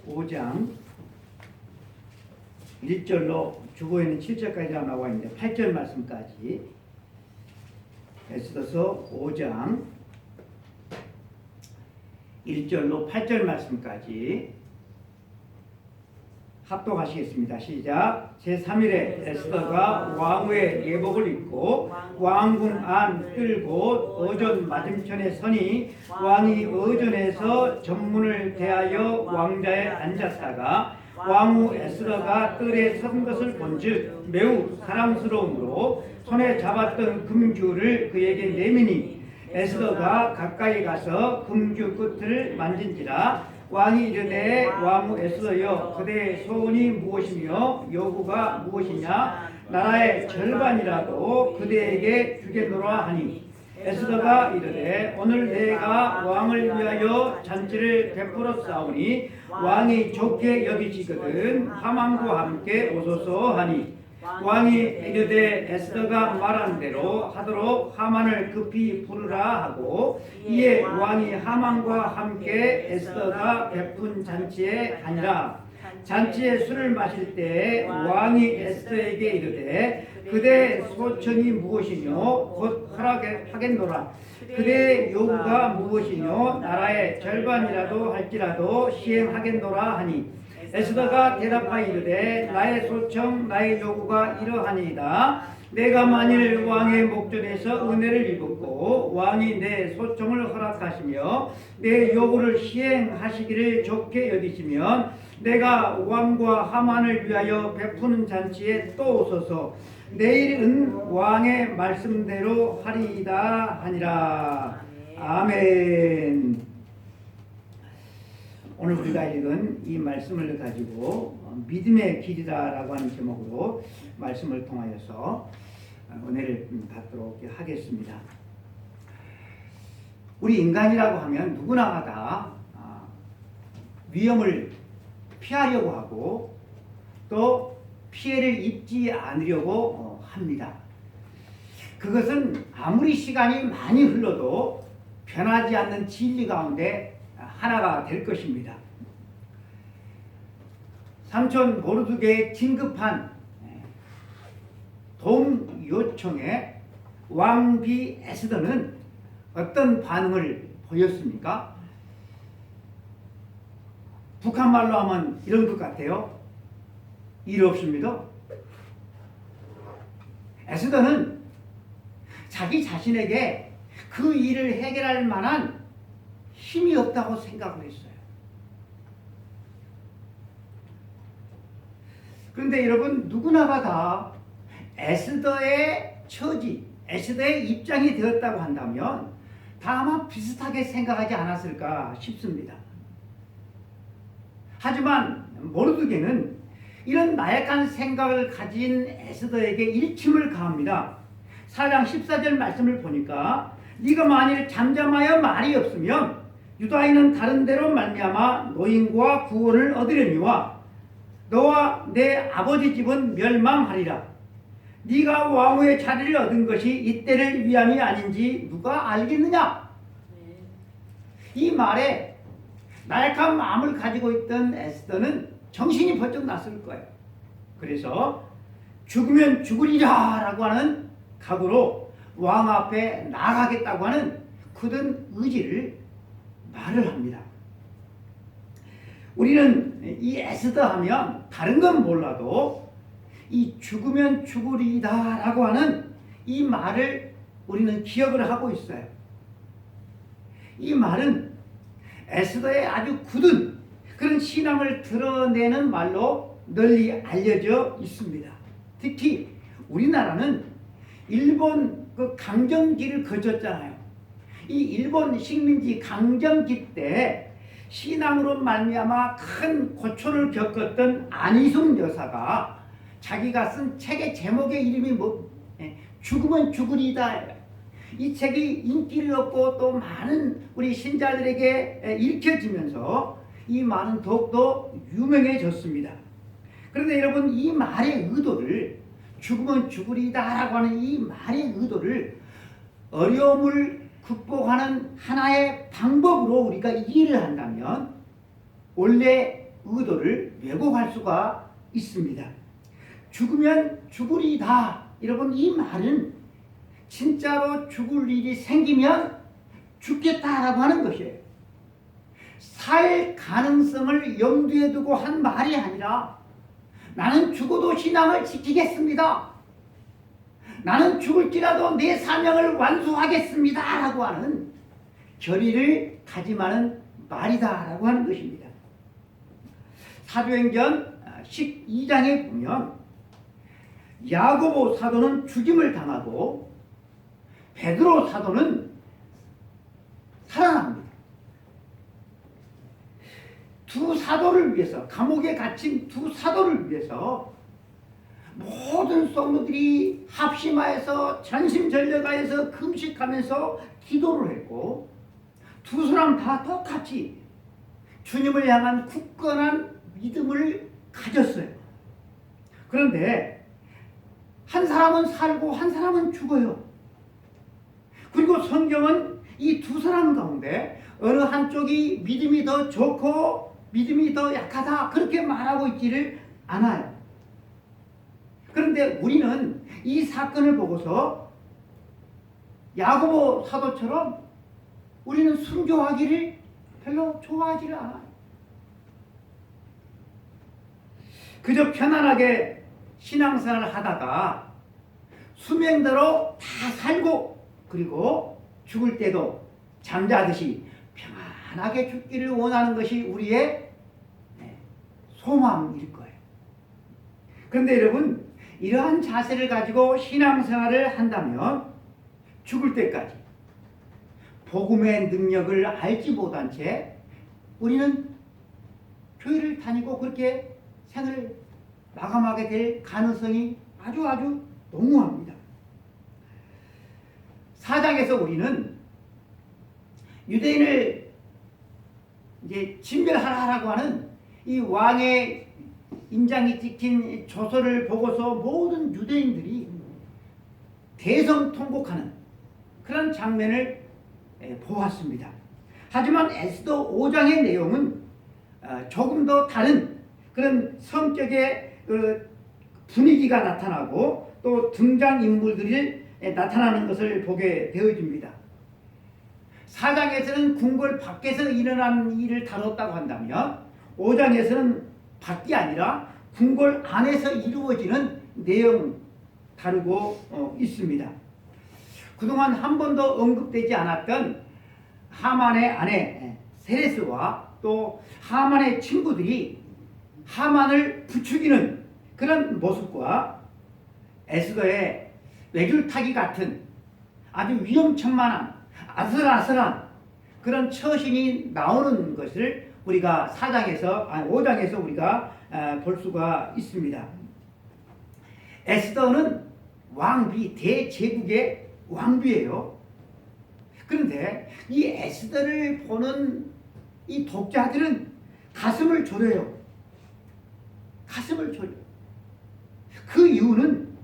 5장 1절로 주보에는 7절까지 나와 있는데 8절 말씀까지 에스더서 5장 1절로 8절 말씀까지 합독하시겠습니다. 시작. 제3일에 에스더가 왕후의 예복을 입고 왕궁 안 끌고 어전 맞은편에 서니 왕이 어전에서 전문을 대하여 왕자에 앉았다가 왕후 에스더가 뜰에 선 것을 본즉 매우 사랑스러움으로 손에 잡았던 금규를 그에게 내미니 에스더가 가까이 가서 금규 끝을 만진지라 왕이 이르되 왕후 에스더여 그대의 소원이 무엇이며 요구가 무엇이냐 나라의 절반이라도 그대에게 주겠노라 하니 에스더가 이르되 오늘 내가 왕을 위하여 잔치를 베풀어 싸우니 왕이 좋게 여기시거든 하만과 함께 오소서 하니 왕이 이르되 에스더가 말한 대로 하도록 하만을 급히 부르라 하고 이에 왕이 하만과 함께 에스더가 베푼 잔치에 가니라. 잔치에 술을 마실 때 왕이 에스더에게 이르되 그대의 소청이 무엇이뇨 곧 허락하겠노라. 그대의 요구가 무엇이뇨 나라의 절반이라도 할지라도 시행하겠노라 하니 에스더가 대답하여 이르되 나의 소청 나의 요구가 이러하니이다. 내가 만일 왕의 목전에서 은혜를 입었고 왕이 내 소청을 허락하시며 내 요구를 시행하시기를 좋게 여기시면 내가 왕과 하만을 위하여 베푸는 잔치에 또 오소서. 내일은 왕의 말씀대로 하리이다 하니라. 아멘. 오늘 우리가 읽은 이 말씀을 가지고 믿음의 길이다라고 하는 제목으로 말씀을 통하여서 은혜를 받도록 하겠습니다. 우리 인간이라고 하면 누구나 다 위험을 피하려고 하고 또 피해를 입지 않으려고 합니다. 그것은 아무리 시간이 많이 흘러도 변하지 않는 진리 가운데 하나가 될 것입니다. 삼촌 모르드게의 긴급한 도움 요청에 왕비 에스더는 어떤 반응을 보였습니까? 북한 말로 하면 이런 것 같아요. 일 없습니다. 에스더는 자기 자신에게 그 일을 해결할 만한 힘이 없다고 생각을 했어요. 그런데 여러분 누구나가 다 에스더의 처지, 에스더의 입장이 되었다고 한다면 다 아마 비슷하게 생각하지 않았을까 싶습니다. 하지만 모르드게는 이런 나약한 생각을 가진 에스더에게 일침을 가합니다. 4장 14절 말씀을 보니까 네가 만일 잠잠하여 말이 없으면 유다인은 다른 데로 말미암아 노인과 구원을 얻으려니와 너와 내 아버지 집은 멸망하리라. 네가 왕후의 자리를 얻은 것이 이때를 위함이 아닌지 누가 알겠느냐? 이 말에 나약한 마음을 가지고 있던 에스더는 정신이 번쩍 났을 거예요. 그래서 죽으면 죽으리라 라고 하는 각오로 왕 앞에 나가겠다고 하는 굳은 의지를 말을 합니다. 우리는 이 에스더 하면 다른 건 몰라도 이 죽으면 죽으리다 라고 하는 이 말을 우리는 기억을 하고 있어요. 이 말은 에스더의 아주 굳은 그런 신앙을 드러내는 말로 널리 알려져 있습니다. 특히 우리나라는 일본 그 강점기를 거쳤잖아요. 이 일본 식민지 강점기 때 신앙으로 말미암아 큰 고초를 겪었던 안희숙 여사가 자기가 쓴 책의 제목의 이름이 죽으면 죽으리다. 이 책이 인기를 얻고 또 많은 우리 신자들에게 읽혀지면서 이 말은 더욱더 유명해졌습니다. 그런데 여러분 이 말의 의도를 죽으면 죽으리다라고 하는 이 말의 의도를 어려움을 극복하는 하나의 방법으로 우리가 이해를 한다면 원래 의도를 왜곡할 수가 있습니다. 죽으면 죽으리다. 여러분, 이 말은 진짜로 죽을 일이 생기면 죽겠다라고 하는 것이에요. 살 가능성을 염두에 두고 한 말이 아니라 나는 죽어도 신앙을 지키겠습니다. 나는 죽을지라도 내 사명을 완수하겠습니다. 라고 하는 결의를 다짐하는 말이다. 라고 하는 것입니다. 사도행전 12장에 보면 야고보 사도는 죽임을 당하고 베드로 사도는 살아납니다. 두 사도를 위해서, 감옥에 갇힌 두 사도를 위해서 모든 성도들이 합심하여서 전심전력하여서 금식하면서 기도를 했고, 두 사람 다 똑같이 주님을 향한 굳건한 믿음을 가졌어요. 그런데 한 사람은 살고 한 사람은 죽어요. 그리고 성경은 이 두 사람 가운데 어느 한쪽이 믿음이 더 좋고 믿음이 더 약하다 그렇게 말하고 있지를 않아요. 그런데 우리는 이 사건을 보고서 야고보 사도처럼 우리는 순교하기를 별로 좋아하지를 않아요. 그저 편안하게 신앙생활을 하다가 수명대로 다 살고 그리고 죽을 때도 잠자듯이 편안하게 죽기를 원하는 것이 우리의 소망일 거예요. 그런데 여러분, 이러한 자세를 가지고 신앙생활을 한다면 죽을 때까지 복음의 능력을 알지 못한 채 우리는 교회를 다니고 그렇게 생을 마감하게 될 가능성이 아주 농후합니다. 4장에서 우리는 유대인을 이제 진멸하라고 하는 이 왕의 인장이 찍힌 조서를 보고서 모든 유대인들이 대성통곡하는 그런 장면을 보았습니다. 하지만 에스더 5장의 내용은 조금 더 다른 그런 성격의 분위기가 나타나고 또 등장인물들이 나타나는 것을 보게 되어집니다. 4장에서는 궁궐 밖에서 일어난 일을 다뤘다고 한다면 5장에서는 밖이 아니라 궁궐 안에서 이루어지는 내용 다루고 있습니다. 그동안 한 번도 언급되지 않았던 하만의 아내 세레스와 또 하만의 친구들이 하만을 부추기는 그런 모습과 에스더의 외줄타기 같은 아주 위험천만한 아슬아슬한 그런 처신이 나오는 것을 우리가 5장에서 우리가 볼 수가 있습니다. 에스더는 왕비, 대제국의 왕비예요. 그런데 이 에스더를 보는 이 독자들은 가슴을 졸여요. 가슴을 졸여요. 그 이유는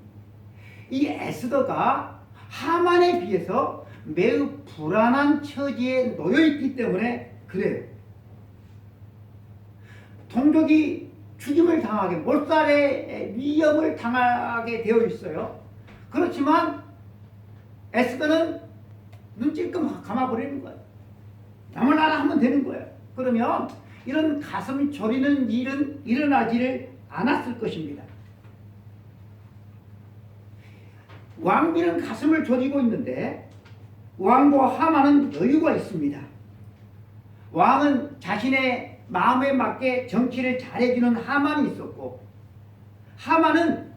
이 에스더가 하만에 비해서 매우 불안한 처지에 놓여있기 때문에 그래요. 동족이 죽임을 당하게, 몰살의 위험을 당하게 되어 있어요. 그렇지만 에스더는 눈 찔끔 감아버리는 거예요. 나무나라 하면 되는 거예요. 그러면 이런 가슴 졸이는 일은 일어나지를 않았을 것입니다. 왕비는 가슴을 졸이고 있는데 왕과 하만은 여유가 있습니다. 왕은 자신의 마음에 맞게 정치를 잘해주는 하만이 있었고, 하만은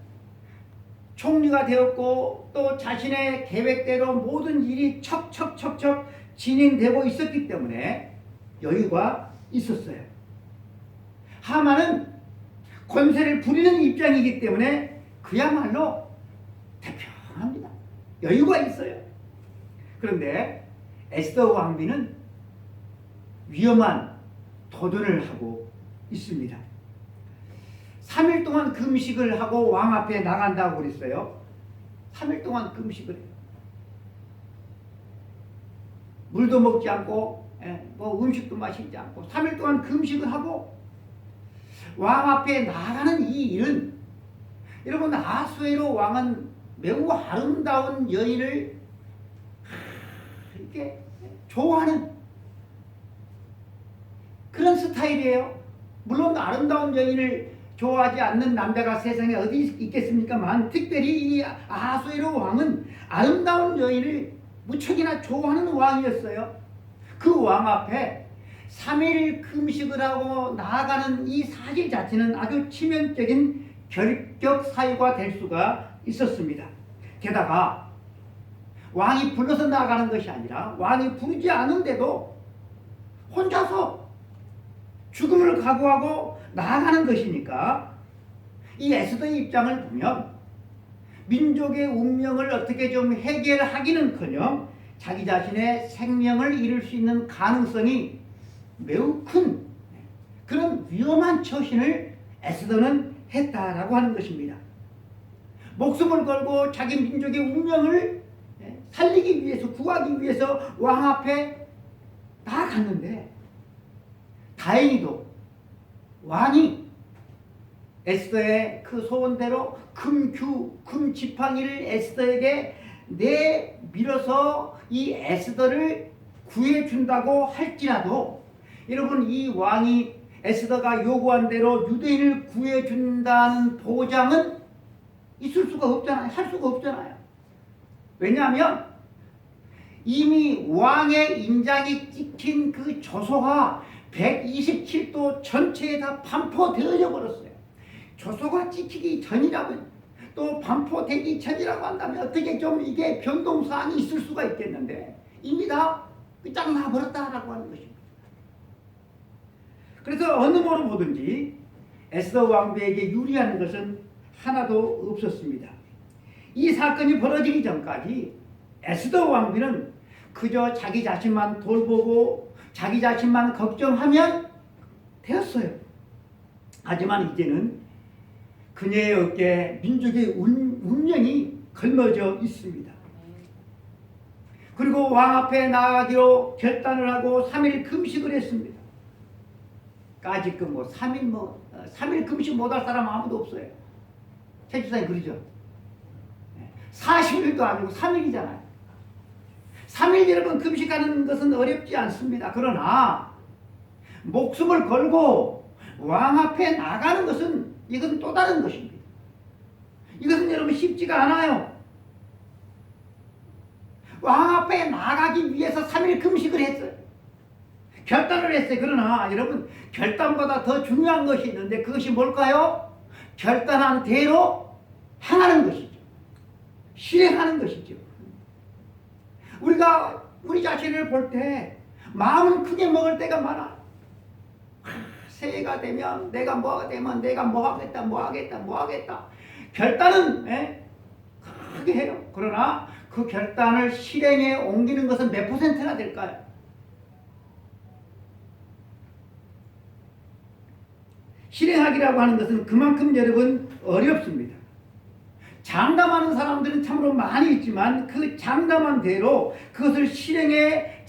총리가 되었고 또 자신의 계획대로 모든 일이 척척척척 진행되고 있었기 때문에 여유가 있었어요. 하만은 권세를 부리는 입장이기 때문에 그야말로 태평합니다. 여유가 있어요. 그런데 에스더 왕비는 위험한 도전을 하고 있습니다. 3일 동안 금식을 하고 왕 앞에 나간다고 그랬어요. 3일 동안 금식을 해요. 물도 먹지 않고 뭐 음식도 마시지 않고 3일 동안 금식을 하고 왕 앞에 나아가는 이 일은 여러분 아수에로 왕은 매우 아름다운 여인을 이렇게 좋아하는 그런 스타일이에요. 물론 아름다운 여인을 좋아하지 않는 남자가 세상에 어디 있겠습니까만 특별히 이 아수에로 왕은 아름다운 여인을 무척이나 좋아하는 왕이었어요. 그 왕 앞에 3일 금식을 하고 나아가는 이 사실 자체는 아주 치명적인 결격 사유가 될 수가 있었습니다. 게다가 왕이 불러서 나아가는 것이 아니라 왕이 부르지 않은데도 혼자서 죽음을 각오하고 나아가는 것이니까 이 에스더의 입장을 보면 민족의 운명을 어떻게 좀 해결하기는커녕 자기 자신의 생명을 잃을 수 있는 가능성이 매우 큰 그런 위험한 처신을 에스더는 했다라고 하는 것입니다. 목숨을 걸고 자기 민족의 운명을 살리기 위해서 구하기 위해서 왕 앞에 나아갔는데 다행히도 왕이 에스더의 그 소원대로 금지팡이를 에스더에게 내밀어서 이 에스더를 구해준다고 할지라도 여러분 이 왕이 에스더가 요구한 대로 유대인을 구해준다는 보장은 있을 수가 없잖아요. 할 수가 없잖아요. 왜냐하면 이미 왕의 인장이 찍힌 그 조서가 127도 전체에 다 반포되어져 버렸어요. 조서가 찍히기 전이라고 또 반포되기 전이라고 한다면 어떻게 좀 이게 변동사항이 있을 수가 있겠는데 이미 다 끝장나 버렸다라고 하는 것입니다. 그래서 어느 모로 보든지 에스더 왕비에게 유리한 것은 하나도 없었습니다. 이 사건이 벌어지기 전까지 에스더 왕비는 그저 자기 자신만 돌보고 자기 자신만 걱정하면 되었어요. 하지만 이제는 그녀의 어깨에 민족의 운명이 걸머져 있습니다. 그리고 왕 앞에 나아가기로 결단을 하고 3일 금식을 했습니다. 까짓거 3일 금식 못할 사람 아무도 없어요. 최주사님 그러죠. 40일도 아니고 3일이잖아요. 3일 여러분 금식하는 것은 어렵지 않습니다. 그러나 목숨을 걸고 왕 앞에 나가는 것은 이것은 또 다른 것입니다. 이것은 여러분 쉽지가 않아요. 왕 앞에 나가기 위해서 3일 금식을 했어요. 결단을 했어요. 그러나 여러분 결단보다 더 중요한 것이 있는데 그것이 뭘까요? 결단한 대로 행하는 것이죠. 실행하는 것이죠. 우리가 우리 자신을 볼 때 마음은 크게 먹을 때가 많아. 새해가 되면 내가 뭐가 되면 내가 뭐 하겠다. 결단은 크게 해요. 그러나 그 결단을 실행에 옮기는 것은 몇 %나 될까요? 실행하기라고 하는 것은 그만큼 여러분 어렵습니다. 장담하는 사람들은 참으로 많이 있지만 그 장담한 대로 그것을 실행에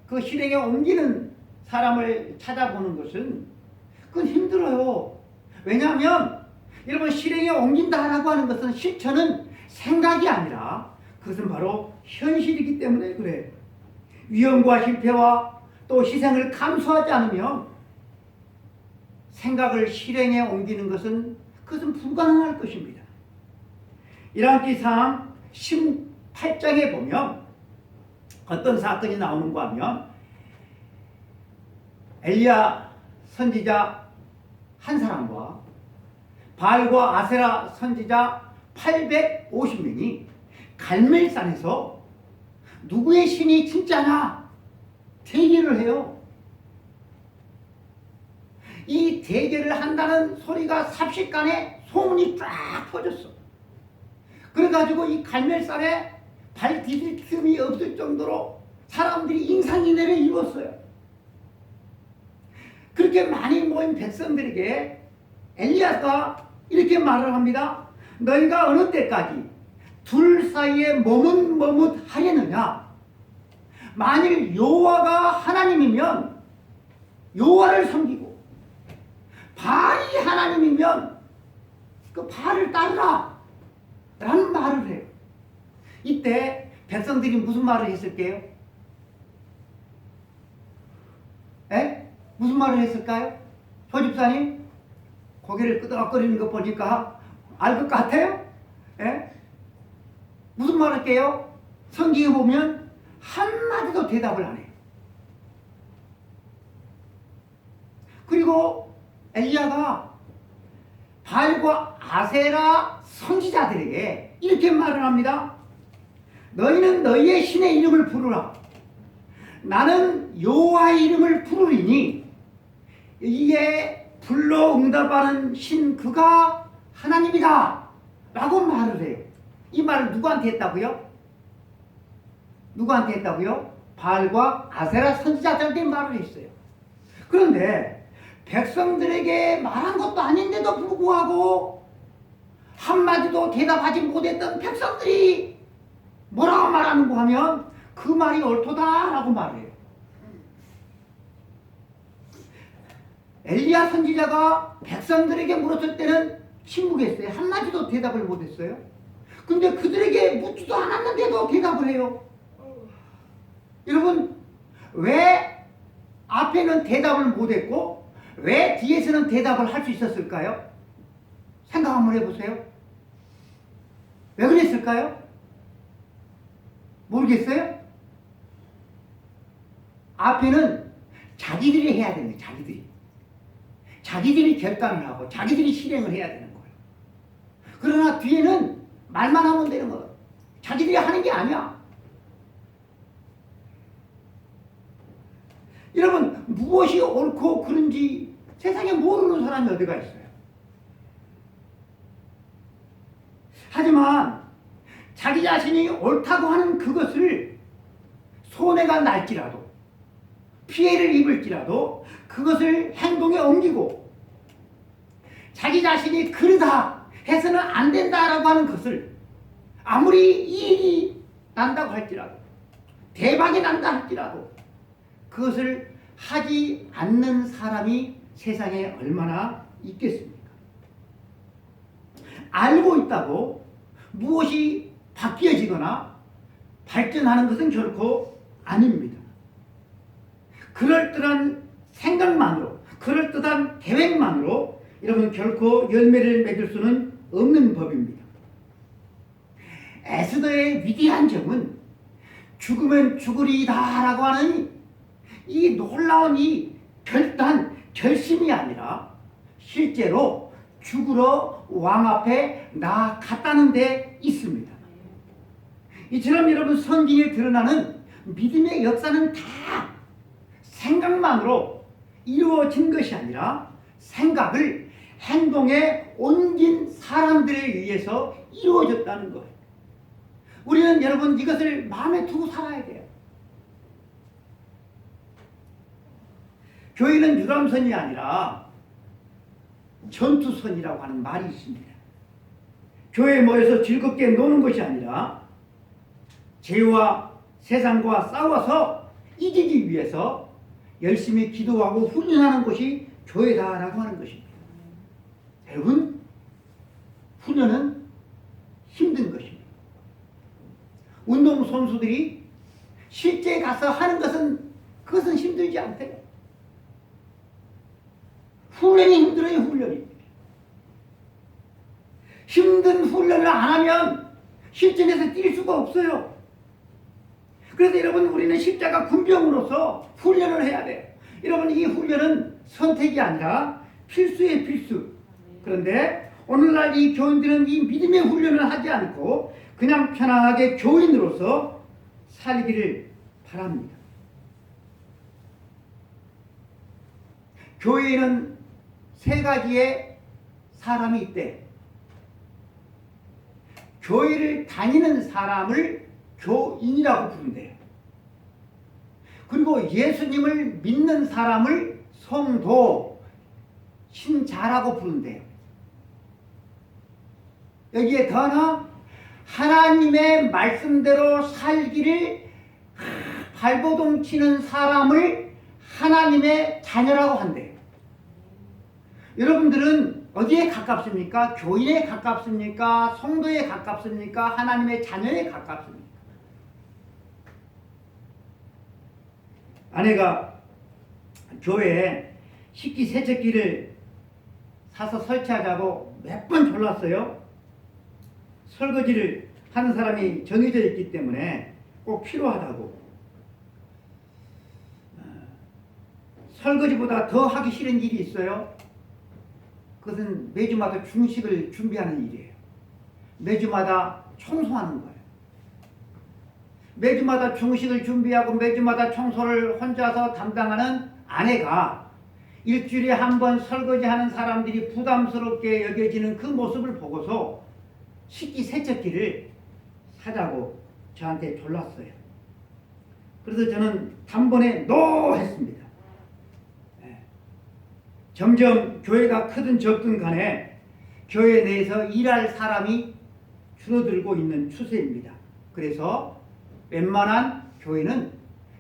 그 실행에 옮기는 사람을 찾아보는 것은 그건 힘들어요. 왜냐하면 여러분 실행에 옮긴다라고 하는 것은 실천은 생각이 아니라 그것은 바로 현실이기 때문에 그래요. 위험과 실패와 또 희생을 감수하지 않으면 생각을 실행에 옮기는 것은 그것은 불가능할 것입니다. 열왕기상 18장에 보면 어떤 사건이 나오는가 하면 엘리야 선지자 한 사람과 바알과 아세라 선지자 850명이 갈멜산에서 누구의 신이 진짜냐 대결을 해요. 이 대결을 한다는 소리가 삽시간에 소문이 쫙 퍼졌어. 그래가지고 이 갈멜산에 발 디딜 틈이 없을 정도로 사람들이 인산인해를 입었어요. 그렇게 많이 모인 백성들에게 엘리야가 이렇게 말을 합니다. 너희가 어느 때까지 둘 사이에 머뭇머뭇하려느냐? 만일 여호와가 하나님이면 여호와를 섬기고 바알이 하나님이면 그 바알을 따르라 라는 말을 해요. 이때 백성들이 무슨 말을 했을까요? 에? 무슨 말을 했을까요? 조집사님 고개를 끄덕거리는 거 보니까 알 것 같아요? 에? 무슨 말을 할게요? 성경에 보면 한마디도 대답을 안 해요. 그리고 엘리야가 바알과 아세라 선지자들에게 이렇게 말을 합니다. 너희는 너희의 신의 이름을 부르라. 나는 여호와의 이름을 부르리니 이에 불러 응답하는 신 그가 하나님이다 라고 말을 해요. 이 말을 누구한테 했다고요? 누구한테 했다고요? 바알과 아세라 선지자들에게 말을 했어요. 그런데 백성들에게 말한 것도 아닌데도 불구하고 한마디도 대답하지 못했던 백성들이 뭐라고 말하는가 하면 그 말이 옳도다라고 말해요. 엘리야 선지자가 백성들에게 물었을 때는 침묵했어요. 한마디도 대답을 못했어요. 근데 그들에게 묻지도 않았는데도 대답을 해요. 여러분, 왜 앞에는 대답을 못했고 왜 뒤에서는 대답을 할 수 있었을까요? 생각 한번 해보세요. 왜 그랬을까요? 모르겠어요? 앞에는 자기들이 해야 되는 거예요. 자기들이 결단을 하고 자기들이 실행을 해야 되는 거예요. 그러나 뒤에는 말만 하면 되는 거예요. 자기들이 하는 게 아니야. 여러분, 무엇이 옳고 그른지 세상에 모르는 사람이 어디가 있어요. 하지만 자기 자신이 옳다고 하는 그것을 손해가 날지라도 피해를 입을지라도 그것을 행동에 옮기고 자기 자신이 그러다 해서는 안 된다라고 하는 것을 아무리 이익이 난다고 할지라도 대박이 난다 할지라도 그것을 하지 않는 사람이 세상에 얼마나 있겠습니까? 알고 있다고 무엇이 바뀌어지거나 발전하는 것은 결코 아닙니다. 그럴듯한 생각만으로, 그럴듯한 계획만으로 여러분 결코 열매를 맺을 수는 없는 법입니다. 에스더의 위대한 점은 죽으면 죽으리다라고 하는 이 놀라운 이 결심이 아니라 실제로 죽으러 왕 앞에 나아갔다는 데 있습니다. 이처럼 여러분 성경에 드러나는 믿음의 역사는 다 생각만으로 이루어진 것이 아니라 생각을 행동에 옮긴 사람들에 의해서 이루어졌다는 거예요. 우리는 여러분 이것을 마음에 두고 살아야 돼요. 교회는 유람선이 아니라 전투선이라고 하는 말이 있습니다. 교회에 모여서 즐겁게 노는 것이 아니라 죄와 세상과 싸워서 이기기 위해서 열심히 기도하고 훈련하는 것이 교회다라고 하는 것입니다. 여러분, 훈련은 힘든 것입니다. 운동선수들이 실제 가서 하는 그것은 힘들지 않대요. 훈련이 힘들어요, 훈련이. 힘든 훈련을 안 하면 실전에서 뛸 수가 없어요. 그래서 여러분 우리는 십자가 군병으로서 훈련을 해야 돼요. 여러분 이 훈련은 선택이 아니라 필수의 필수. 그런데 오늘날 이 교인들은 이 믿음의 훈련을 하지 않고 그냥 편안하게 교인으로서 살기를 바랍니다. 교회에는 세 가지의 사람이 있대. 교회를 다니는 사람을 교인이라고 부른대요. 그리고 예수님을 믿는 사람을 성도, 신자라고 부른대요. 여기에 더 하나, 하나님의 말씀대로 살기를 발버둥 치는 사람을 하나님의 자녀라고 한대요. 여러분들은 어디에 가깝습니까? 교인에 가깝습니까? 성도에 가깝습니까? 하나님의 자녀에 가깝습니까? 아내가 교회에 식기세척기를 사서 설치하자고 몇 번 졸랐어요. 설거지를 하는 사람이 정해져 있기 때문에 꼭 필요하다고. 설거지보다 더 하기 싫은 일이 있어요. 그것은 매주마다 중식을 준비하는 일이에요. 매주마다 청소하는 거예요. 매주마다 중식을 준비하고 매주마다 청소를 혼자서 담당하는 아내가 일주일에 한 번 설거지하는 사람들이 부담스럽게 여겨지는 그 모습을 보고서 식기세척기를 사자고 저한테 졸랐어요. 그래서 저는 단번에 노 했습니다. 점점 교회가 크든 적든 간에 교회 내에서 일할 사람이 줄어들고 있는 추세입니다. 그래서 웬만한 교회는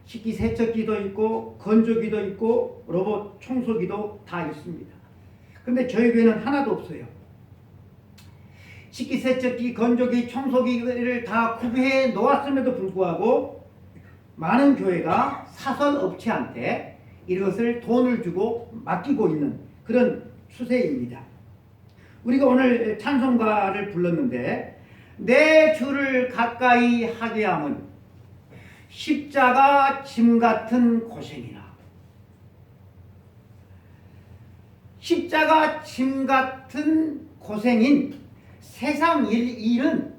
식기세척기도 있고 건조기도 있고 로봇 청소기도 다 있습니다. 그런데 저희 교회는 하나도 없어요. 식기세척기, 건조기, 청소기를 다 구비해 놓았음에도 불구하고 많은 교회가 사설 업체한테 이것을 돈을 주고 맡기고 있는 그런 추세입니다. 우리가 오늘 찬송가를 불렀는데 내 주를 가까이 하게 함은 십자가 짐 같은 고생이나. 십자가 짐 같은 고생인 세상 일은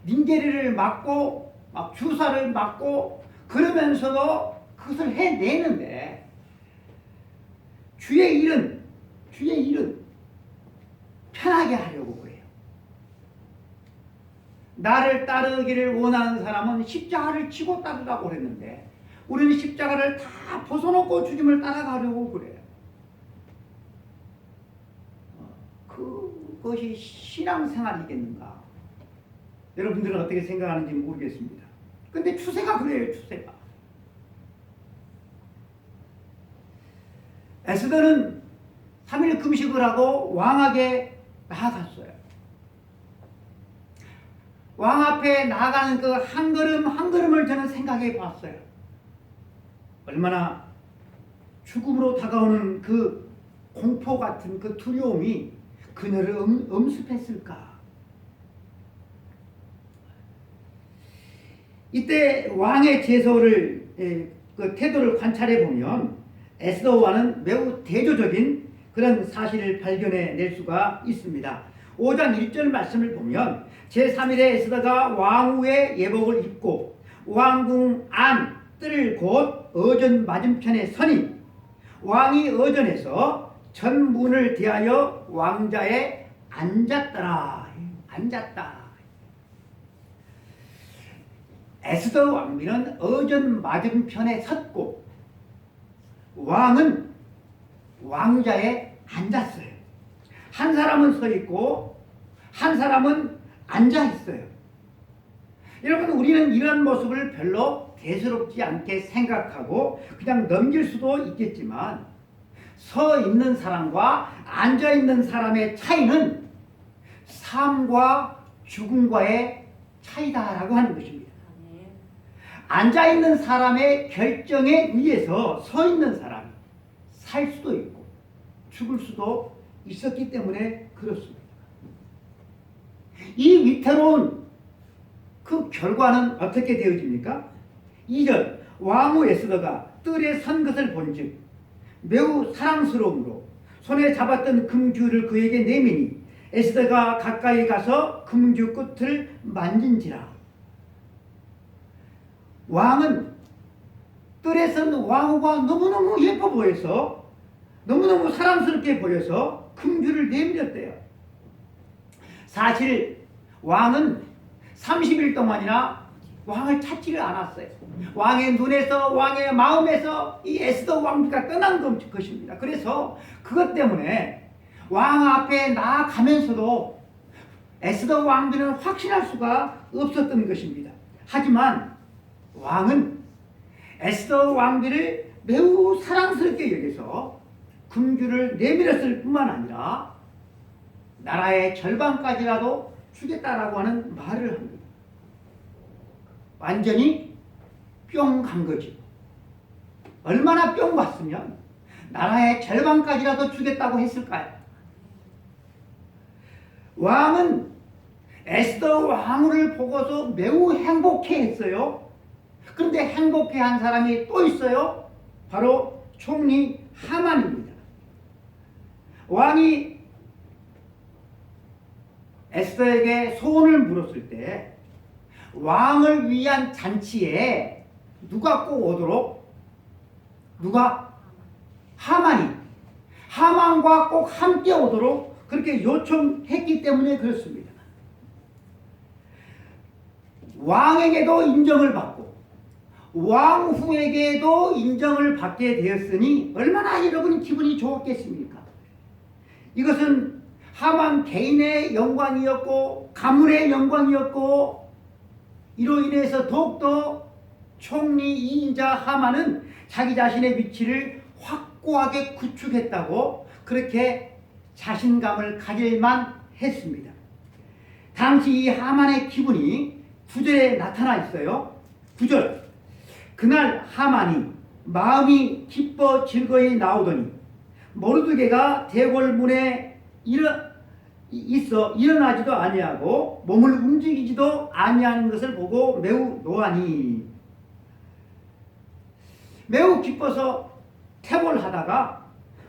닌게리를 맞고 막 주사를 맞고 그러면서도 그것을 해내는데 주의 일은 편하게 하려고 그래요. 나를 따르기를 원하는 사람은 십자가를 치고 따르라고 그랬는데 우리는 십자가를 다 벗어놓고 주님을 따라가려고 그래요. 그것이 신앙생활이겠는가? 여러분들은 어떻게 생각하는지 모르겠습니다. 근데 추세가 그래요, 추세가. 에스더는 3일 금식을 하고 왕에게 나아갔어요. 왕 앞에 나아가는 그 한 걸음 한 걸음을 저는 생각해 봤어요. 얼마나 죽음으로 다가오는 그 공포 같은 그 두려움이 그녀를 엄습했을까. 이때 왕의 제소를 그 태도를 관찰해 보면 에스더와는 매우 대조적인 그런 사실을 발견해낼 수가 있습니다. 5장 1절 말씀을 보면 제3일에 에스더가 왕후의 예복을 입고 왕궁 안 뜰 곳 어전 맞은편에 서니 왕이 어전에서 전문을 대하여 왕자에 앉았더라. 앉았다. 에스더 왕비는 어전 맞은편에 섰고 왕은 왕자에 앉았어요. 한 사람은 서 있고 한 사람은 앉아 있어요. 여러분, 우리는 이런 모습을 별로 대수롭지 않게 생각하고 그냥 넘길 수도 있겠지만 서 있는 사람과 앉아 있는 사람의 차이는 삶과 죽음과의 차이다라고 하는 것입니다. 앉아 있는 사람의 결정에 의해서 서 있는 사람이 살 수도 있고 죽을 수도 있었기 때문에 그렇습니다. 이 위태로운 그 결과는 어떻게 되어집니까? 2절 왕후 에스더가 뜰에 선 것을 본즉 매우 사랑스러움으로 손에 잡았던 금주를 그에게 내미니 에스더가 가까이 가서 금주 끝을 만진지라. 왕은 뜰에 선 왕후가 너무너무 예뻐 보여서 너무너무 사랑스럽게 보여서 금주를 내밀었대요. 사실 왕은 30일 동안이나 왕을 찾지를 않았어요. 왕의 눈에서 왕의 마음에서 이 에스더 왕비가 떠난 것입니다. 그래서 그것 때문에 왕 앞에 나아가면서도 에스더 왕비는 확신할 수가 없었던 것입니다. 하지만 왕은 에스더 왕비를 매우 사랑스럽게 여겨서 금주를 내밀었을 뿐만 아니라 나라의 절반까지라도 주겠다라고 하는 말을 합니다. 완전히 뿅 간 거지. 얼마나 뿅 갔으면 나라의 절반까지라도 주겠다고 했을까요? 왕은 에스더 왕후를 보고서 매우 행복해했어요. 그런데 행복해한 사람이 또 있어요. 바로 총리 하만입니다. 왕이 에스더에게 소원을 물었을 때 왕을 위한 잔치에 누가 꼭 오도록? 누가? 하만과 꼭 함께 오도록 그렇게 요청했기 때문에 그렇습니다. 왕에게도 인정을 받고 왕후에게도 인정을 받게 되었으니 얼마나 여러분 기분이 좋았겠습니까? 이것은 하만 개인의 영광이었고 가문의 영광이었고 이로 인해서 더욱더 총리 2인자 하만은 자기 자신의 위치를 확고하게 구축했다고 그렇게 자신감을 가질만 했습니다. 당시 이 하만의 기분이 9절에 나타나 있어요. 9절. 그날 하만이 마음이 기뻐 즐거이 나오더니 모르드게가 대궐문에 있어 일어나지도 아니하고 몸을 움직이지도 아니하는 것을 보고 매우 노하니 매우 기뻐서 태골하다가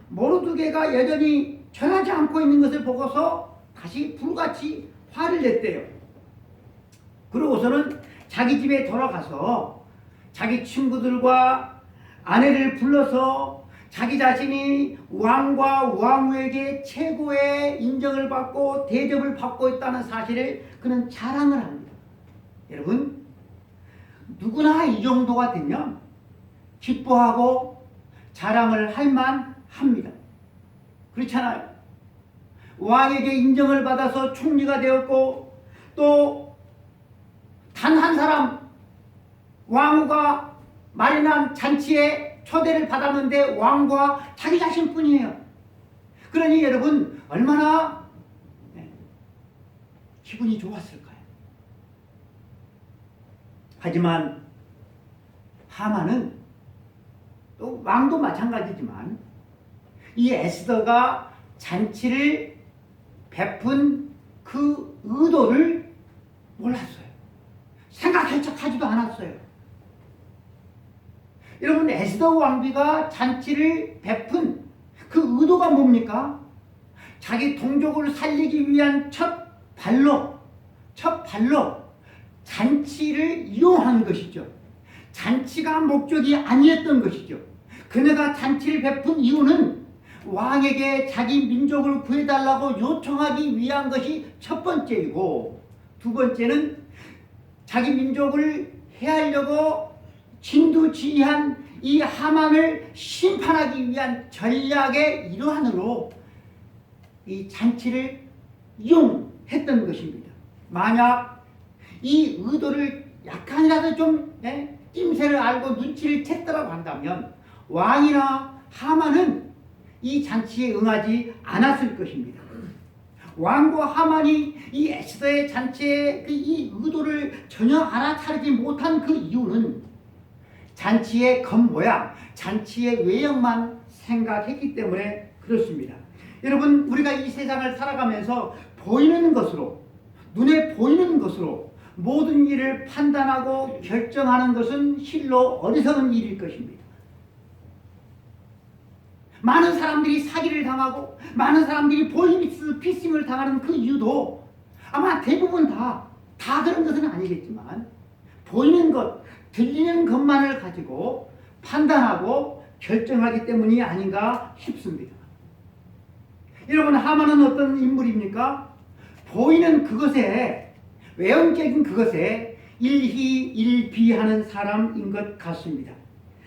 모르드게가 여전히 전하지 않고 있는 것을 보고서 다시 불같이 화를 냈대요. 그러고서는 자기 집에 돌아가서 자기 친구들과 아내를 불러서 자기 자신이 왕과 왕후에게 최고의 인정을 받고 대접을 받고 있다는 사실을 그는 자랑을 합니다. 여러분, 누구나 이 정도가 되면 기뻐하고 자랑을 할 만합니다. 그렇잖아요. 왕에게 인정을 받아서 총리가 되었고 또 단 한 사람 왕후가 마련한 잔치에 초대를 받았는데 왕과 자기 자신뿐이에요. 그러니 여러분 얼마나 기분이 좋았을까요? 하지만 하만은 또 왕도 마찬가지지만 이 에스더가 잔치를 베푼 그 의도를 몰랐어요. 생각할 척하지도 않았어요. 여러분 에스더 왕비가 잔치를 베푼 그 의도가 뭡니까? 자기 동족을 살리기 위한 첫 발로 잔치를 이용한 것이죠. 잔치가 목적이 아니었던 것이죠. 그녀가 잔치를 베푼 이유는 왕에게 자기 민족을 구해달라고 요청하기 위한 것이 첫 번째이고 두 번째는 자기 민족을 해하려고 진두지휘한 이 하만을 심판하기 위한 전략의 일환으로 이 잔치를 이용했던 것입니다. 만약 이 의도를 약간이라도 좀 낌새를 알고 눈치를 챘더라고 한다면 왕이나 하만은 이 잔치에 응하지 않았을 것입니다. 왕과 하만이 이 에스더의 잔치의 이 의도를 전혀 알아차리지 못한 그 이유는 잔치의 겉모양, 잔치의 외형만 생각했기 때문에 그렇습니다. 여러분 우리가 이 세상을 살아가면서 보이는 것으로 눈에 보이는 것으로 모든 일을 판단하고 결정하는 것은 실로 어리석은 일일 것입니다. 많은 사람들이 사기를 당하고 많은 사람들이 보이스피싱을 당하는 그 이유도 아마 대부분 다 그런 것은 아니겠지만 보이는 것, 들리는 것만을 가지고 판단하고 결정하기 때문이 아닌가 싶습니다. 여러분 하만은 어떤 인물입니까? 보이는 그것에 외형적인 그것에 일희일비하는 사람인 것 같습니다.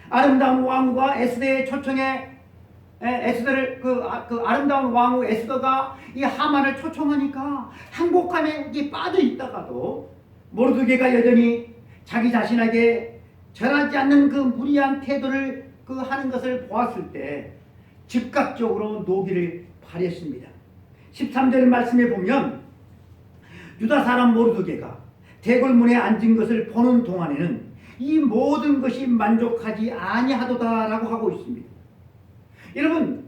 아름다운 왕과 에스더의 초청에 에스더를 그 아름다운 왕후 에스더가 이 하만을 초청하니까 행복함에 빠져 있다가도 모르드게가 여전히 자기 자신에게 절하지 않는 그 무리한 태도를 하는 것을 보았을 때 즉각적으로 노기를 발했습니다. 13절 말씀에 보면 유다 사람 모르드게가 대궐문에 앉은 것을 보는 동안에는 이 모든 것이 만족하지 아니하도다라고 하고 있습니다. 여러분,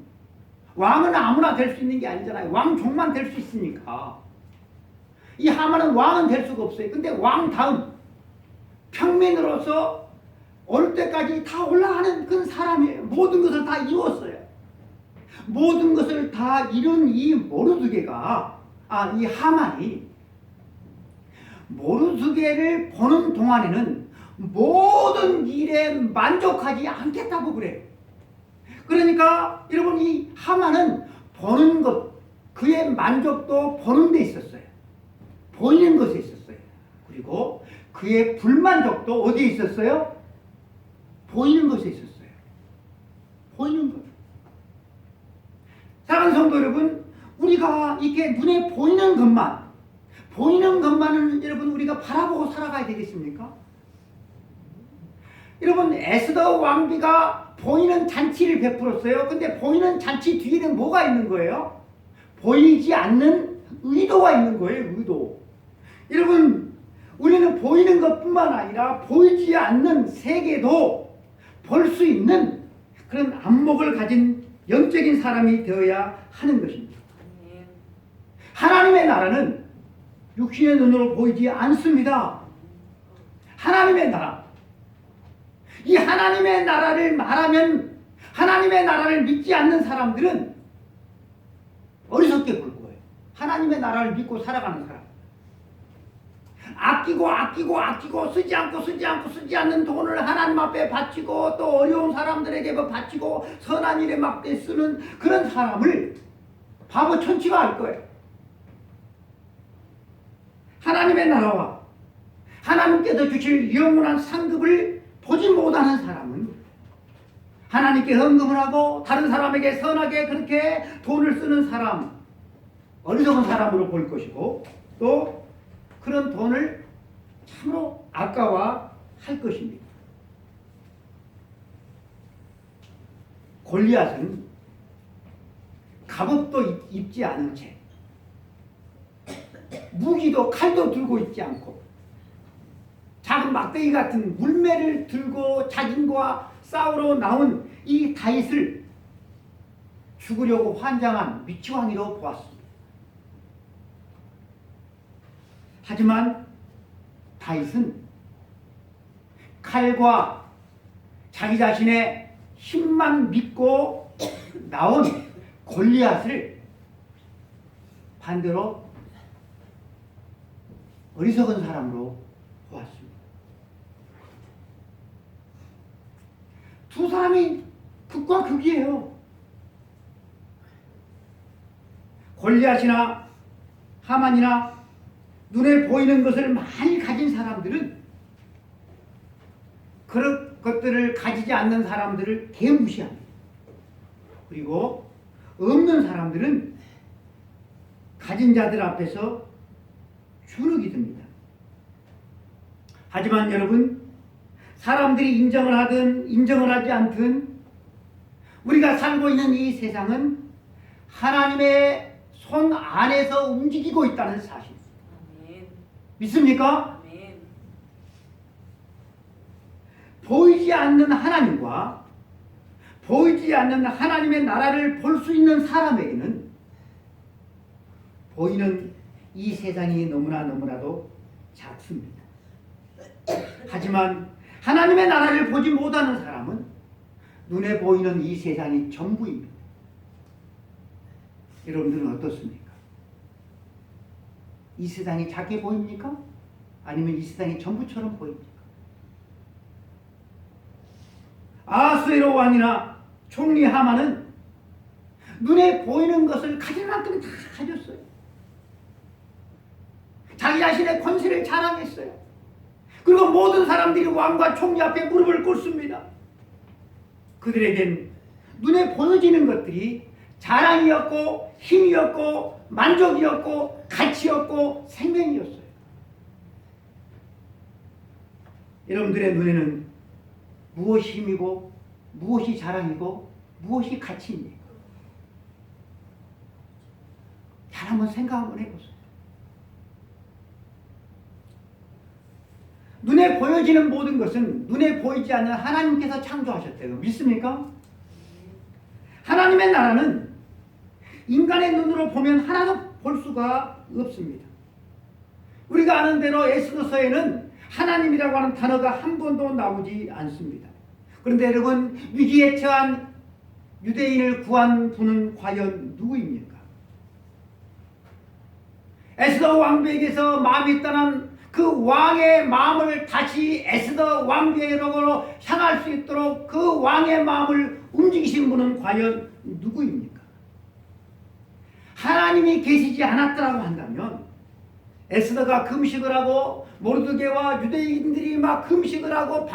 왕은 아무나 될 수 있는 게 아니잖아요. 왕족만 될 수 있으니까. 이 하만은 왕은 될 수가 없어요. 근데 왕 다음 평민으로서 어느 때까지 다 올라가는 그 사람이에요. 모든 것을 다 이뤘어요. 모든 것을 다 이룬 이 모르드게가, 이 하만이 모르드게를 보는 동안에는 모든 일에 만족하지 않겠다고 그래요. 그러니까 여러분, 이 하만은 보는 것, 그의 만족도 보는 데 있었어요. 보이는 것에 있었어요. 그리고 그의 불만족도 어디에 있었어요? 보이는 것에 있었어요. 보이는 것. 사랑하는 성도 여러분, 우리가 이렇게 눈에 보이는 것만은 여러분 우리가 바라보고 살아가야 되겠습니까? 여러분, 에스더 왕비가 보이는 잔치를 베풀었어요. 근데 보이는 잔치 뒤에는 뭐가 있는 거예요? 보이지 않는 의도가 있는 거예요. 의도. 여러분, 우리는 보이는 것뿐만 아니라 보이지 않는 세계도 볼 수 있는 그런 안목을 가진 영적인 사람이 되어야 하는 것입니다. 하나님의 나라는 육신의 눈으로 보이지 않습니다. 하나님의 나라. 이 하나님의 나라를 말하면 하나님의 나라를 믿지 않는 사람들은 어리석게 볼 거예요. 하나님의 나라를 믿고 살아가는 사람. 아끼고 쓰지 않는 돈을 하나님 앞에 바치고 또 어려운 사람들에게 바치고 선한 일에 막 쓰는 그런 사람을 바보 천치가 할 거예요. 하나님의 나라와 하나님께서 주실 영원한 상급을 보지 못하는 사람은 하나님께 헌금을 하고 다른 사람에게 선하게 그렇게 돈을 쓰는 사람, 어리석은 사람으로 볼 것이고, 또 그런 돈을 참으로 아까워할 것입니다. 골리앗은 갑옷도 입지 않은 채, 무기도 칼도 들고 있지 않고, 작은 막대기 같은 물매를 들고 자신과 싸우러 나온 이 다윗을 죽으려고 환장한 미치광이로 보았습니다. 하지만 다윗은 칼과 자기 자신의 힘만 믿고 나온 골리앗을 반대로 어리석은 사람으로 보았습니다. 두 사람이 극과 극이에요. 골리앗이나 하만이나 눈에 보이는 것을 많이 가진 사람들은 그런 것들을 가지지 않는 사람들을 개무시합니다. 그리고 없는 사람들은 가진 자들 앞에서 주눅이 듭니다. 하지만 여러분, 사람들이 인정을 하든 인정을 하지 않든 우리가 살고 있는 이 세상은 하나님의 손 안에서 움직이고 있다는 사실. 믿습니까? 아멘. 보이지 않는 하나님과 보이지 않는 하나님의 나라를 볼 수 있는 사람에게는 보이는 이 세상이 너무나도 작습니다. 하지만 하나님의 나라를 보지 못하는 사람은 눈에 보이는 이 세상이 전부입니다. 여러분들은 어떻습니까? 이 세상이 작게 보입니까? 아니면 이 세상이 전부처럼 보입니까? 아수에로 왕이나 총리 하만은 눈에 보이는 것을 가질 만큼 다 가졌어요. 자기 자신의 권세를 자랑했어요. 그리고 모든 사람들이 왕과 총리 앞에 무릎을 꿇습니다. 그들에겐 눈에 보여지는 것들이 자랑이었고 힘이었고 만족이었고 가치였고 생명이었어요. 여러분들의 눈에는 무엇이 힘이고 무엇이 자랑이고 무엇이 가치입니까? 잘 한번 생각 한번 해보세요. 눈에 보여지는 모든 것은 눈에 보이지 않는 하나님께서 창조하셨대요. 믿습니까? 하나님의 나라는 인간의 눈으로 보면 하나도 볼 수가 없습니다. 우리가 아는 대로 에스더서에는 하나님이라고 하는 단어가 한 번도 나오지 않습니다. 그런데 여러분, 위기에 처한 유대인을 구한 분은 과연 누구입니까? 에스더 왕비에게서 마음이 떠난 그 왕의 마음을 다시 에스더 왕비에게로 향할 수 있도록 그 왕의 마음을 움직이신 분은 과연 누구입니까? 하나님이 계시지 않았더라고 한다면 에스더가 금식을 하고 모르드게와 유대인들이 막 금식을 하고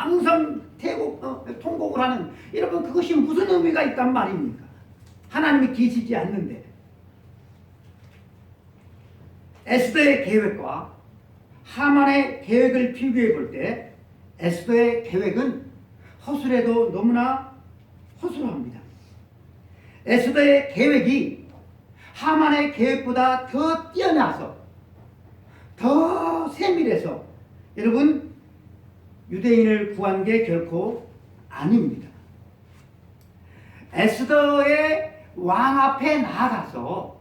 통곡을 하는, 여러분, 그것이 무슨 의미가 있단 말입니까? 하나님이 계시지 않는데. 에스더의 계획과 하만의 계획을 비교해 볼 때 에스더의 계획은 허술해도 너무나 허술합니다. 에스더의 계획이 하만의 계획보다 더 뛰어나서 더 세밀해서 여러분, 유대인을 구한 게 결코 아닙니다. 에스더의 왕 앞에 나아가서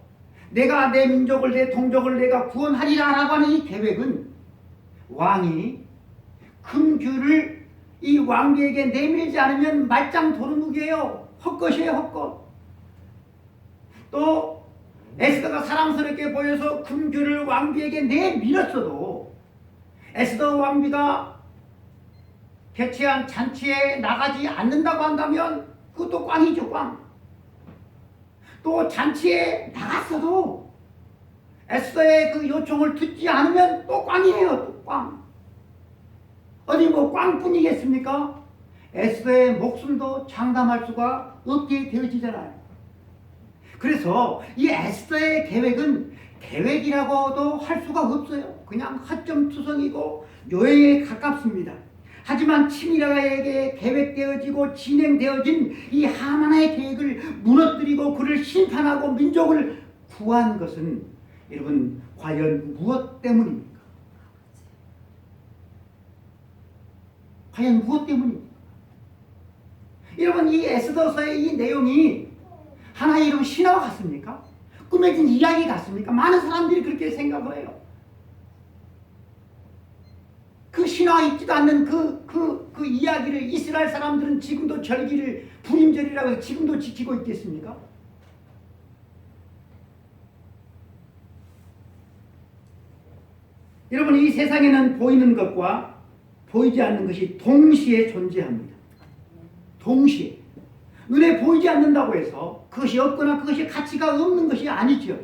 내가 내 민족을, 내 동족을 내가 구원하리라 라고 하는 이 계획은 왕이 금규를 이 왕비에게 내밀지 않으면 말짱 도루묵이에요. 헛것이에요, 헛것. 또 에스더가 사랑스럽게 보여서 금규를 왕비에게 내밀었어도 에스더 왕비가 개최한 잔치에 나가지 않는다고 한다면 그것도 꽝이죠, 꽝. 또 잔치에 나갔어도 에스더의 그 요청을 듣지 않으면 또 꽝이에요, 또 꽝. 어디 뭐 꽝뿐이겠습니까? 에스더의 목숨도 장담할 수가 없게 되어지잖아요. 그래서 이 에스더의 계획은 계획이라고도 할 수가 없어요. 그냥 허점투성이고 요행에 가깝습니다. 하지만 치밀하게 계획되어지고 진행되어진 이 하만의 계획을 무너뜨리고 그를 심판하고 민족을 구한 것은 여러분, 과연 무엇 때문입니까? 과연 무엇 때문입니까? 여러분, 이 에스더서의 이 내용이 하나의 이런 신화와 같습니까? 꾸며진 이야기 같습니까? 많은 사람들이 그렇게 생각을 해요. 그 신화에 있지도 않는 그 이야기를 이스라엘 사람들은 지금도 절기를 불임절이라고 해서 지금도 지키고 있겠습니까? 여러분, 이 세상에는 보이는 것과 보이지 않는 것이 동시에 존재합니다. 동시에. 눈에 보이지 않는다고 해서 그것이 없거나 그것이 가치가 없는 것이 아니죠.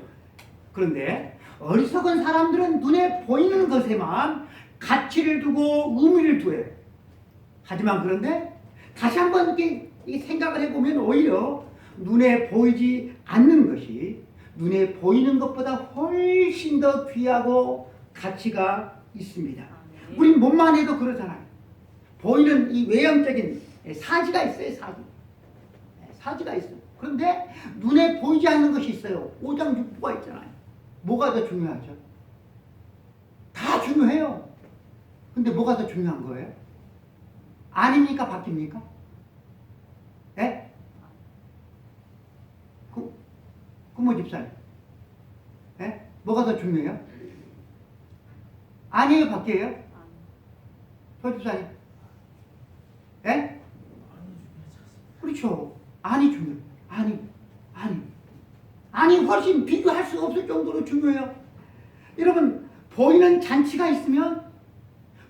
그런데 어리석은 사람들은 눈에 보이는 것에만 가치를 두고 의미를 두어요. 하지만 그런데 다시 한번 이렇게 생각을 해보면 오히려 눈에 보이지 않는 것이 눈에 보이는 것보다 훨씬 더 귀하고 가치가 있습니다. 우린 몸만 해도 그러잖아요. 보이는 이 외형적인 사지가 있어요, 사지. 사지가 있어요. 그런데 눈에 보이지 않는 것이 있어요. 오장육부가 있잖아요. 뭐가 더 중요하죠? 다 중요해요. 근데 뭐가 더 중요한 거예요? 아닙니까? 바뀝니까? 예? 구모 집사님. 예? 뭐가 더 중요해요? 아니에요? 바뀌어요? 조 집사님. 예? 그렇죠. 아니 중요해요. 아니 훨씬 비교할 수 없을 정도로 중요해요. 여러분, 보이는 잔치가 있으면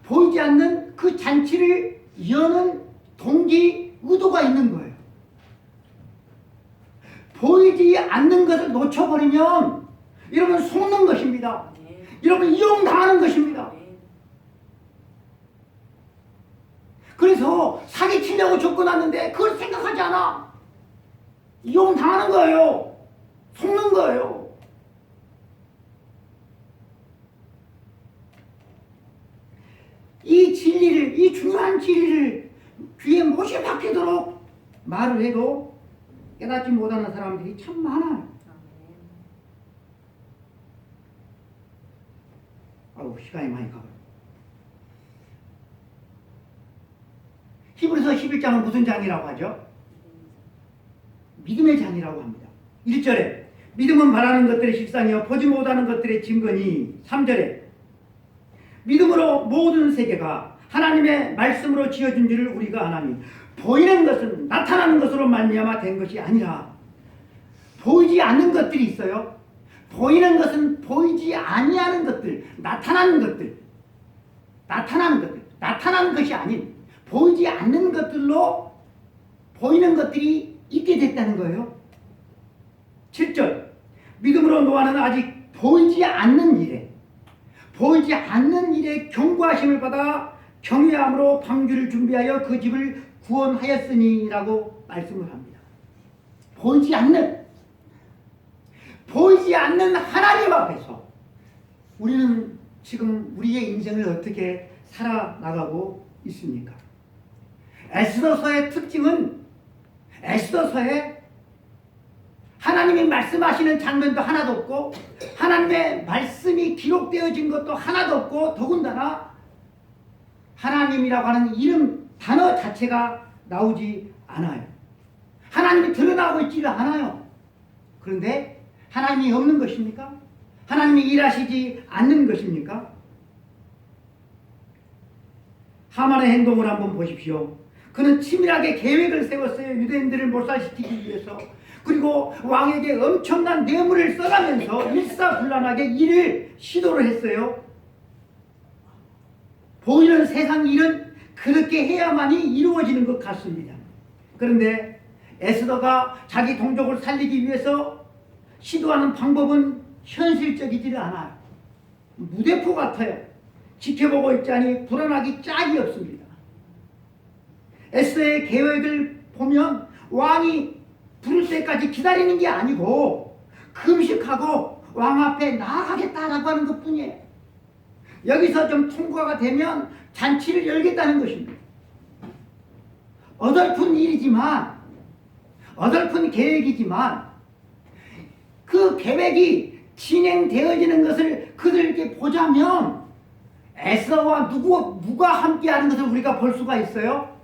보이지 않는 그 잔치를 여는 동기, 의도가 있는 거예요. 보이지 않는 것을 놓쳐버리면 여러분 속는 것입니다. 여러분 이용당하는 것입니다. 그래서 사기치려고 접근하는데 그걸 생각하지 않아. 이용당하는 거예요. 속는 거예요. 이 진리를, 이 중요한 진리를 귀에 못이 박히도록 말을 해도 깨닫지 못하는 사람들이 참 많아요. 아우 시간이 많이 가버려. 히브리서 11장은 무슨 장이라고 하죠? 믿음의 장이라고 합니다. 1절에 믿음은 바라는 것들의 실상이요 보지 못하는 것들의 증거니 3절에 믿음으로 모든 세계가 하나님의 말씀으로 지어진 줄을 우리가 아나니 보이는 것은 나타나는 것으로 말미암아 된 것이 아니라 보이지 않는 것들이 있어요. 보이는 것은 보이지 아니하는 것들, 나타나는 것이 아닌 보이지 않는 것들로 보이는 것들이 있게 됐다는 거예요. 7절 믿음으로 노아는 아직 보이지 않는 일에 경고하심을 받아 경외함으로 방주를 준비하여 그 집을 구원하였으니 라고 말씀을 합니다. 보이지 않는 하나님 앞에서 우리는 지금 우리의 인생을 어떻게 살아나가고 있습니까? 에스더서의 특징은 에스더서에 하나님이 말씀하시는 장면도 하나도 없고 하나님의 말씀이 기록되어진 것도 하나도 없고 더군다나 하나님이라고 하는 이름 단어 자체가 나오지 않아요. 하나님이 드러나고 있지를 않아요. 그런데 하나님이 없는 것입니까? 하나님이 일하시지 않는 것입니까? 하만의 행동을 한번 보십시오. 그는 치밀하게 계획을 세웠어요. 유대인들을 몰살시키기 위해서. 그리고 왕에게 엄청난 뇌물을 써가면서 일사불란하게 일을 시도를 했어요. 보이는 세상 일은 그렇게 해야만이 이루어지는 것 같습니다. 그런데 에스더가 자기 동족을 살리기 위해서 시도하는 방법은 현실적이지를 않아요. 무대포 같아요. 지켜보고 있자니 불안하기 짝이 없습니다. 에스더의 계획을 보면 왕이 부를 때까지 기다리는 게 아니고 금식하고 왕 앞에 나아가겠다라고 하는 것뿐이에요. 여기서 좀 통과가 되면 잔치를 열겠다는 것입니다. 어설픈 일이지만 어설픈 계획이지만 그 계획이 진행되어지는 것을 그들에게 보자면 에스더와 누가 함께하는 것을 우리가 볼 수가 있어요.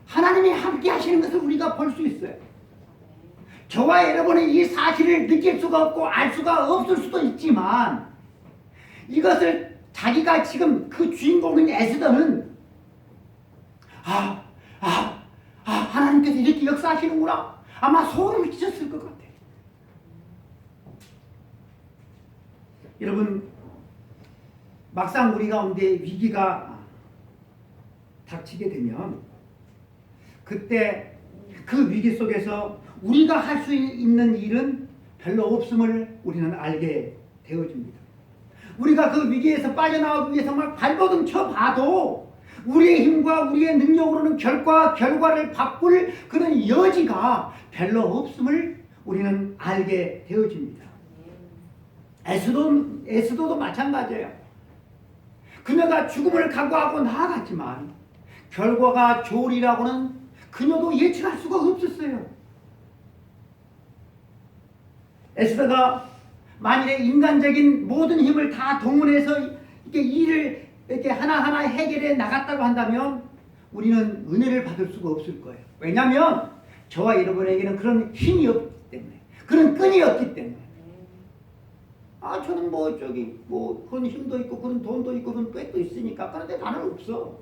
하나님이 함께 하시는 것을 우리가 볼 수 있어요. 저와 여러분은 이 사실을 느낄 수가 없고 알 수가 없을 수도 있지만 이것을 자기가 지금 그 주인공인 에스더는 하나님께서 이렇게 역사하시는구나 아마 소름을 끼쳤을 것 같아요. 여러분 막상 우리 가운데 위기가 닥치게 되면 그때 그 위기 속에서 우리가 할 수 있는 일은 별로 없음을 우리는 알게 되어집니다. 우리가 그 위기에서 빠져나오기 위해서 막 발버둥 쳐봐도 우리의 힘과 우리의 능력으로는 결과를 바꿀 그런 여지가 별로 없음을 우리는 알게 되어집니다. 에스더도 마찬가지예요. 그녀가 죽음을 각오하고 나아갔지만 결과가 좋으리라고는 그녀도 예측할 수가 없었어요. 에스더가 만일에 인간적인 모든 힘을 다 동원해서 이렇게 일을 이렇게 하나하나 해결해 나갔다고 한다면 우리는 은혜를 받을 수가 없을 거예요. 왜냐하면 저와 여러분에게는 그런 힘이 없기 때문에, 그런 끈이 없기 때문에. 저는 그런 힘도 있고 그런 돈도 있고 그런 꾀도 있으니까. 그런데 나는 없어.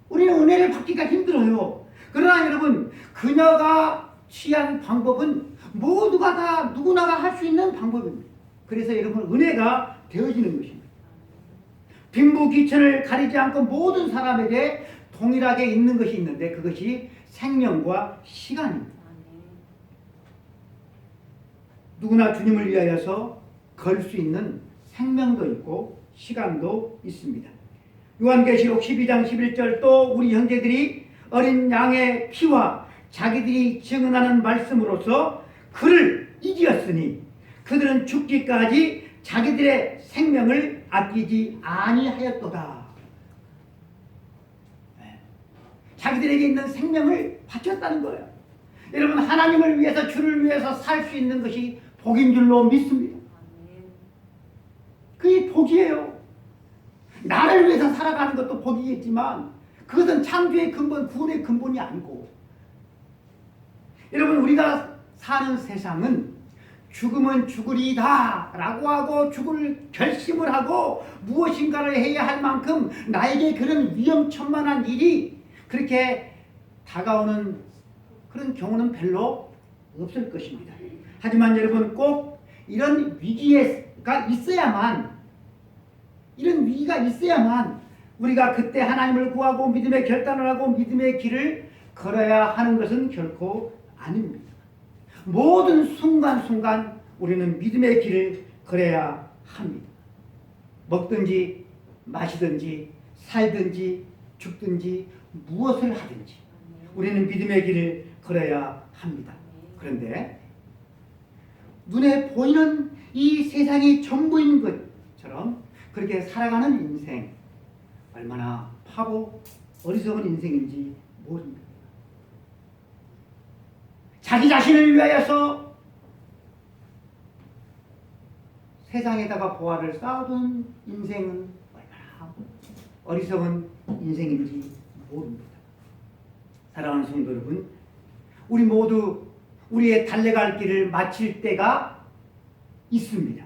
우리는 은혜를 받기가 힘들어요. 그러나 여러분, 그녀가 취한 방법은 모두가 다 누구나가 할 수 있는 방법입니다. 그래서 여러분 은혜가 되어지는 것입니다. 빈부귀천을 가리지 않고 모든 사람에게 동일하게 있는 것이 있는데 그것이 생명과 시간입니다. 누구나 주님을 위하여서 걸 수 있는 생명도 있고 시간도 있습니다. 요한계시록 12장 11절 또 우리 형제들이 어린 양의 피와 자기들이 증언하는 말씀으로서 그를 이기었으니 그들은 죽기까지 자기들의 생명을 아끼지 아니하였도다. 자기들에게 있는 생명을 바쳤다는 거예요. 여러분 하나님을 위해서 주를 위해서 살 수 있는 것이 복인 줄로 믿습니다. 그게 복이에요. 나를 위해서 살아가는 것도 복이겠지만 그것은 창조의 근본, 구원의 근본이 아니고, 여러분, 우리가 사는 세상은 죽으면 죽으리다 라고 하고 죽을 결심을 하고 무엇인가를 해야 할 만큼 나에게 그런 위험천만한 일이 그렇게 다가오는 그런 경우는 별로 없을 것입니다. 하지만 여러분, 꼭 이런 위기가 있어야만, 이런 위기가 있어야만 우리가 그때 하나님을 구하고 믿음의 결단을 하고 믿음의 길을 걸어야 하는 것은 결코 아닙니다. 모든 순간순간 우리는 믿음의 길을 걸어야 합니다. 먹든지 마시든지 살든지 죽든지 무엇을 하든지 우리는 믿음의 길을 걸어야 합니다. 그런데 눈에 보이는 이 세상이 전부인 것처럼 그렇게 살아가는 인생, 얼마나 바보 어리석은 인생인지 모릅니다. 자기 자신을 위하여서 세상에다가 보화를 쌓아둔 인생은 얼마나 어리석은 인생인지 모릅니다. 사랑하는 성도 여러분, 우리 모두 우리의 달려갈 길을 마칠 때가 있습니다.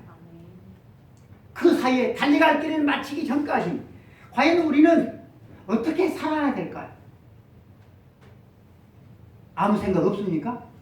그 사이에 달려갈 길을 마치기 전까지 과연 우리는 어떻게 살아야 될까요? 아무 생각 없습니까?